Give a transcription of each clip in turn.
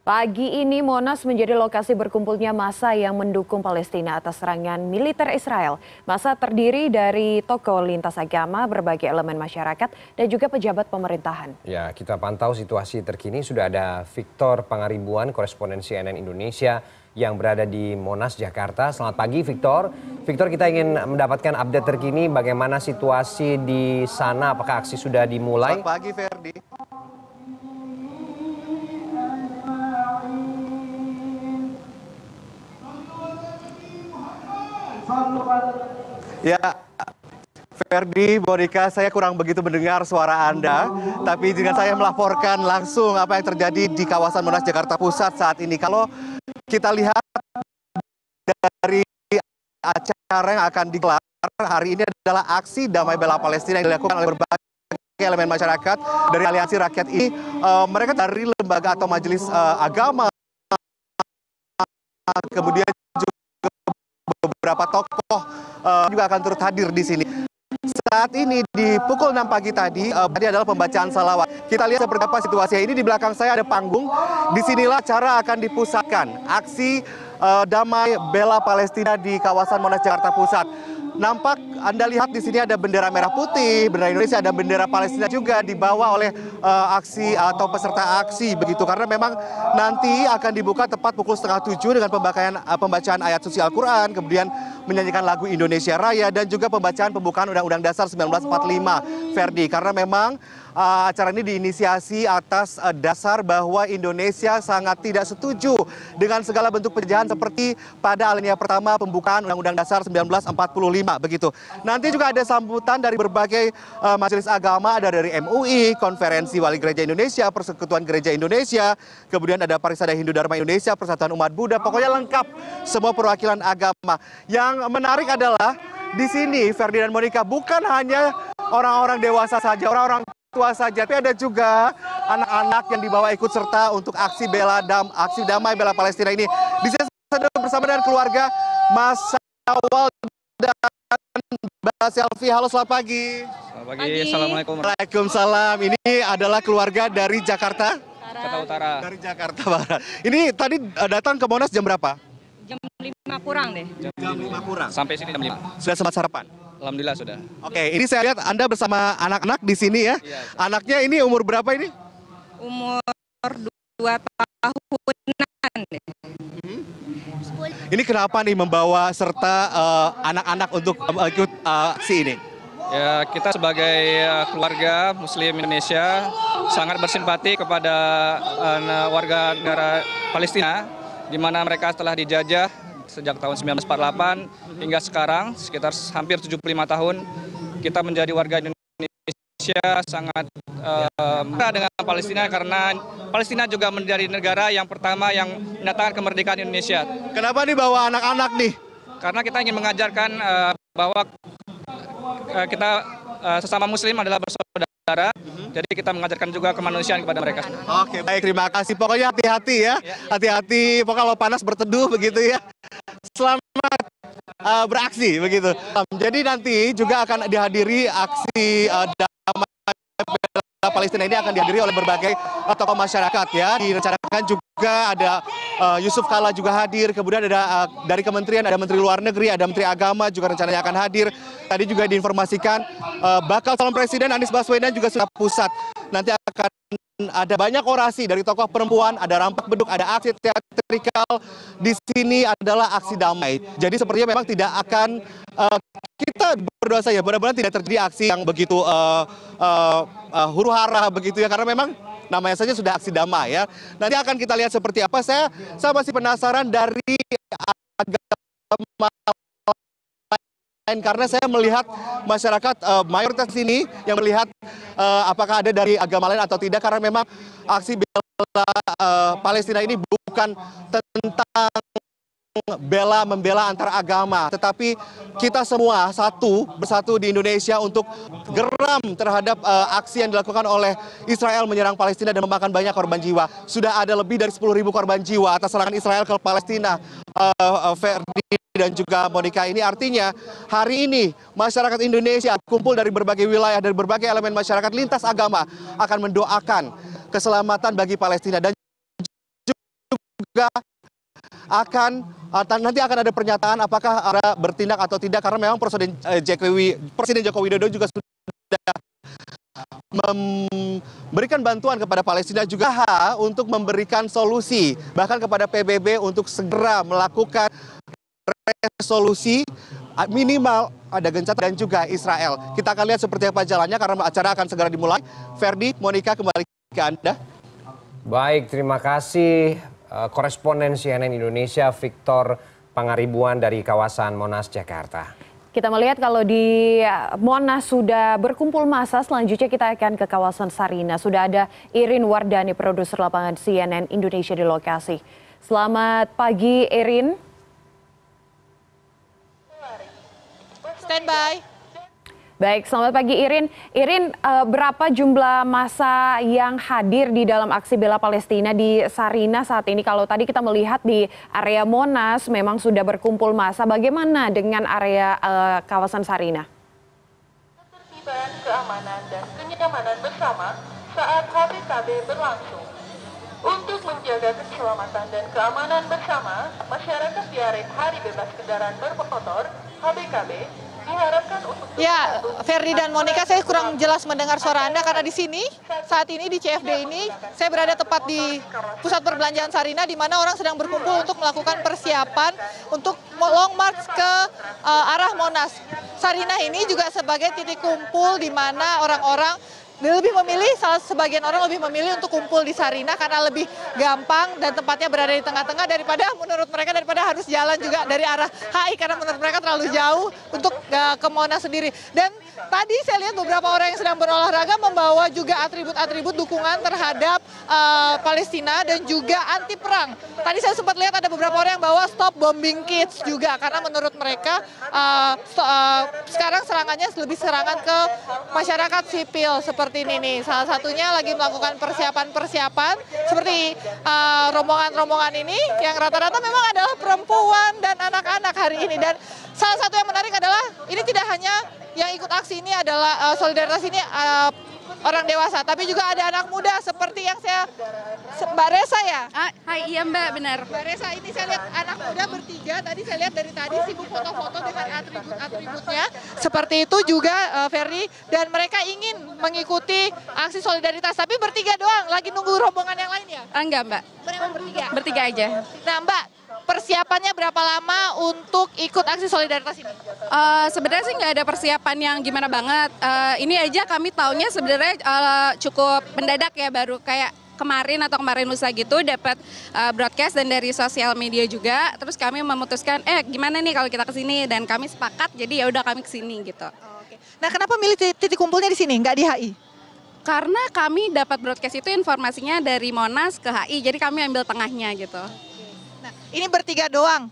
Pagi ini Monas menjadi lokasi berkumpulnya massa yang mendukung Palestina atas serangan militer Israel. Massa terdiri dari tokoh lintas agama, berbagai elemen masyarakat, dan juga pejabat pemerintahan. Ya, kita pantau situasi terkini. Sudah ada Victor Pangaribuan, koresponden CNN Indonesia yang berada di Monas, Jakarta. Selamat pagi, Victor. Victor, kita ingin mendapatkan update terkini bagaimana situasi di sana. Apakah aksi sudah dimulai? Selamat pagi, Ferdi. Ya, Ferdi, Monica, saya kurang begitu mendengar suara Anda, tapi dengan saya melaporkan langsung apa yang terjadi di kawasan Monas, Jakarta Pusat saat ini. Kalau kita lihat dari acara yang akan digelar hari ini adalah aksi damai bela Palestina yang dilakukan oleh berbagai elemen masyarakat dari Aliansi Rakyat ini. Mereka dari lembaga atau majelis agama, kemudian beberapa tokoh juga akan turut hadir di sini. Saat ini di pukul 6 pagi tadi adalah pembacaan salawat. Kita lihat seperti apa situasinya. Ini di belakang saya ada panggung. Disinilah acara akan dipusatkan. Aksi damai bela Palestina di kawasan Monas, Jakarta Pusat. Nampak Anda lihat di sini ada bendera merah putih, bendera Indonesia, ada bendera Palestina juga dibawa oleh aksi atau peserta aksi begitu, karena memang nanti akan dibuka tepat pukul 6:30 dengan pembacaan ayat suci Al-Quran, kemudian menyanyikan lagu Indonesia Raya dan juga pembacaan pembukaan Undang-Undang Dasar 1945, Ferdi, karena memang acara ini diinisiasi atas dasar bahwa Indonesia sangat tidak setuju dengan segala bentuk penjajahan seperti pada alinea pertama pembukaan Undang-Undang Dasar 1945 begitu. Nanti juga ada sambutan dari berbagai majelis agama, ada dari MUI, Konferensi Wali Gereja Indonesia, Persekutuan Gereja Indonesia, kemudian ada Parisada Hindu Dharma Indonesia, Persatuan Umat Buddha, pokoknya lengkap semua perwakilan agama. Yang menarik adalah di sini Ferdi dan Monica bukan hanya orang-orang dewasa saja, orang-orang tua saja, tapi ada juga anak-anak yang dibawa ikut serta untuk aksi damai bela Palestina ini. Di sini saya bersama dengan keluarga Mas Syawal dan Mbak Selvi. Halo, selamat pagi. Selamat pagi. Assalamualaikum. Waalaikumsalam. Ini adalah keluarga dari Jakarta? Jakarta Utara. Dari Jakarta Barat. Ini tadi datang ke Monas jam berapa? Jam 5 kurang deh. Jam 5 kurang. Sampai sini jam 5. Sudah sempat sarapan? Alhamdulillah sudah. Oke, ini saya lihat Anda bersama anak-anak di sini ya. Iya. Anaknya ini umur berapa ini? Umur 2 tahunan deh. Ini kenapa nih membawa serta anak-anak untuk ikut aksi ini? Ya, kita sebagai keluarga Muslim Indonesia sangat bersimpati kepada warga negara Palestina, di mana mereka telah dijajah sejak tahun 1948 hingga sekarang, sekitar hampir 75 tahun. Kita menjadi warga Indonesia sangat marah dengan Palestina, karena Palestina juga menjadi negara yang pertama yang menyatakan kemerdekaan Indonesia. Kenapa nih bawa anak-anak nih? Karena kita ingin mengajarkan bahwa kita sesama Muslim adalah bersaudara, jadi kita mengajarkan juga kemanusiaan kepada mereka. Oke, baik, terima kasih. Pokoknya hati-hati ya, hati-hati. Pokoknya kalau panas berteduh begitu ya. Selamat beraksi begitu. Jadi nanti juga akan dihadiri aksi damai bela Palestina ini, akan dihadiri oleh berbagai tokoh masyarakat ya. Direncanakan juga ada Yusuf Kala juga hadir, kemudian ada dari kementerian, ada Menteri Luar Negeri, ada Menteri Agama juga rencananya akan hadir. Tadi juga diinformasikan bakal calon presiden Anies Baswedan juga sudah pusat. Nanti akan ada banyak orasi dari tokoh perempuan, ada rampak beduk, ada aksi teatrikal. Di sini adalah aksi damai. Jadi sepertinya memang tidak akan kita berdoa saja mudah-mudahan tidak terjadi aksi yang begitu huru-hara begitu ya, karena memang namanya saja sudah aksi damai ya. Nanti akan kita lihat seperti apa. Saya masih penasaran dari agama lain, karena saya melihat masyarakat mayoritas sini yang melihat apakah ada dari agama lain atau tidak, karena memang aksi bela Palestina ini bukan tentang membela antar agama, tetapi kita semua bersatu di Indonesia untuk geram terhadap aksi yang dilakukan oleh Israel menyerang Palestina dan memakan banyak korban jiwa. Sudah ada lebih dari 10.000 korban jiwa atas serangan Israel ke Palestina, Ferdi dan juga Monica. Ini artinya hari ini masyarakat Indonesia kumpul dari berbagai wilayah, dari berbagai elemen masyarakat lintas agama akan mendoakan keselamatan bagi Palestina dan juga akan nanti akan ada pernyataan apakah ada bertindak atau tidak, karena memang Presiden Joko Widodo juga sudah memberikan bantuan kepada Palestina juga untuk memberikan solusi bahkan kepada PBB untuk segera melakukan resolusi minimal ada gencatan dan juga Israel. Kita akan lihat seperti apa jalannya karena acara akan segera dimulai. Ferdi, Monica, kembali ke Anda. Baik, terima kasih koresponden CNN Indonesia Victor Pangaribuan dari kawasan Monas, Jakarta. Kita melihat kalau di Monas sudah berkumpul massa, selanjutnya kita akan ke kawasan Sarina. Sudah ada Irin Wardani, produser lapangan CNN Indonesia di lokasi. Selamat pagi, Irin. Standby. Baik, selamat pagi Irin. Irin, berapa jumlah massa yang hadir di dalam aksi bela Palestina di Sarina saat ini? Kalau tadi kita melihat di area Monas memang sudah berkumpul massa, bagaimana dengan area kawasan Sarina? Ketertiban, keamanan, dan kenyamanan bersama saat HBKB berlangsung. Untuk menjaga keselamatan dan keamanan bersama, masyarakat di area Hari Bebas Kendaraan Bermotor (HBKB) diharapkan untuk Ya, Ferdi dan Monica, saya kurang jelas mendengar suara Anda karena di sini saat ini di CFD ini saya berada tepat di pusat perbelanjaan Sarina di mana orang sedang berkumpul untuk melakukan persiapan untuk long march ke arah Monas. Sarina ini juga sebagai titik kumpul di mana orang-orang lebih memilih, sebagian orang lebih memilih untuk kumpul di Sarina karena lebih gampang dan tempatnya berada di tengah-tengah daripada harus jalan juga dari arah HI karena menurut mereka terlalu jauh untuk ke Monas sendiri. Dan tadi saya lihat beberapa orang yang sedang berolahraga membawa juga atribut-atribut dukungan terhadap Palestina dan juga anti perang. Tadi saya sempat lihat ada beberapa orang yang bawa Stop Bombing Kids juga karena menurut mereka sekarang serangannya lebih serangan ke masyarakat sipil seperti ini nih. Salah satunya lagi melakukan persiapan seperti rombongan-rombongan ini yang rata-rata memang adalah perempuan dan anak-anak hari ini. Dan salah satu yang menarik adalah ini tidak hanya yang ikut aksi ini adalah solidaritas ini orang dewasa, tapi juga ada anak muda seperti yang Mbak Resa ya? Hai, iya Mbak, benar. Mbak Resa, ini saya lihat anak muda bertiga, tadi saya lihat dari tadi sibuk foto-foto dengan atribut-atributnya. Seperti itu juga Ferdi, dan mereka ingin mengikuti aksi solidaritas, tapi bertiga doang, lagi nunggu rombongan yang lain ya? Enggak Mbak, Memang bertiga? bertiga aja. Nah Mbak, persiapannya berapa lama untuk ikut aksi solidaritas ini? Sebenarnya sih nggak ada persiapan yang gimana banget. Ini aja kami taunya sebenarnya cukup mendadak ya, baru kayak kemarin lusa gitu dapat broadcast dan dari sosial media juga. Terus kami memutuskan gimana nih kalau kita kesini, dan kami sepakat jadi ya udah kami kesini gitu. Oke. Nah kenapa milih titik kumpulnya di sini, nggak di HI? Karena kami dapat broadcast itu informasinya dari Monas ke HI, jadi kami ambil tengahnya gitu. Nah, ini bertiga doang.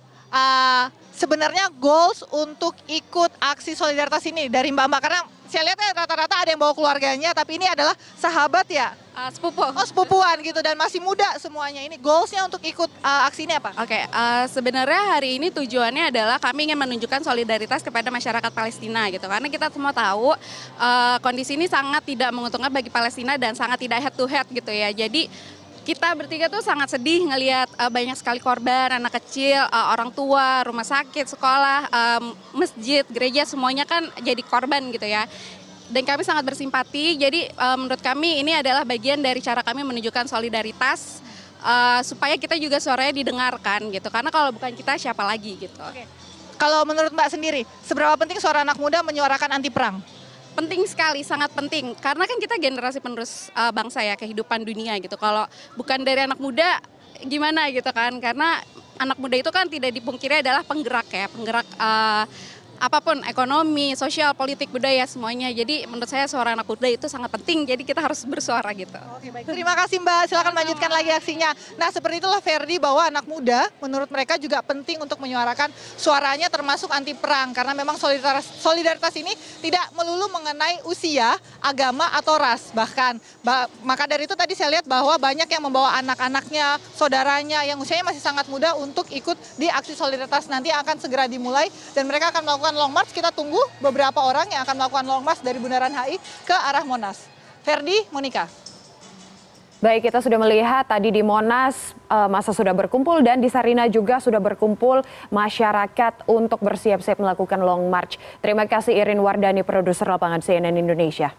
Sebenarnya goals untuk ikut aksi solidaritas ini dari Mbak-mbak, karena saya lihat rata-rata ada yang bawa keluarganya, tapi ini adalah sahabat ya? Sepupu. Oh sepupuan gitu dan masih muda semuanya. Ini goalsnya untuk ikut aksi ini apa? Oke, sebenarnya hari ini tujuannya adalah kami ingin menunjukkan solidaritas kepada masyarakat Palestina gitu. Karena kita semua tahu kondisi ini sangat tidak menguntungkan bagi Palestina dan sangat tidak head to head gitu ya. Jadi kita bertiga tuh sangat sedih ngelihat banyak sekali korban, anak kecil, orang tua, rumah sakit, sekolah, masjid, gereja, semuanya kan jadi korban gitu ya. Dan kami sangat bersimpati, jadi menurut kami ini adalah bagian dari cara kami menunjukkan solidaritas supaya kita juga suaranya didengarkan gitu. Karena kalau bukan kita siapa lagi gitu. Oke. Kalau menurut Mbak sendiri, seberapa penting suara anak muda menyuarakan anti perang? Penting sekali, sangat penting. Karena kan kita generasi penerus bangsa ya, kehidupan dunia gitu. Kalau bukan dari anak muda, gimana gitu kan. Karena anak muda itu kan tidak dipungkiri adalah penggerak ya, penggerak apapun, ekonomi, sosial, politik, budaya, semuanya. Jadi menurut saya suara anak muda itu sangat penting, jadi kita harus bersuara gitu. Oke, baik. Terima kasih Mbak, silakan lanjutkan lagi aksinya. Nah seperti itulah Ferdi, bahwa anak muda menurut mereka juga penting untuk menyuarakan suaranya termasuk anti perang. Karena memang solidaritas ini tidak melulu mengenai usia, agama, atau ras. Bahkan, maka dari itu tadi saya lihat bahwa banyak yang membawa anak-anaknya, saudaranya yang usianya masih sangat muda untuk ikut di aksi solidaritas nanti akan segera dimulai. Dan mereka akan melakukan long march, kita tunggu beberapa orang yang akan melakukan long march dari Bundaran HI ke arah Monas. Ferdi, Monica. Baik, kita sudah melihat tadi di Monas massa sudah berkumpul dan di Sarina juga sudah berkumpul masyarakat untuk bersiap-siap melakukan long march. Terima kasih Irin Wardani, produser lapangan CNN Indonesia.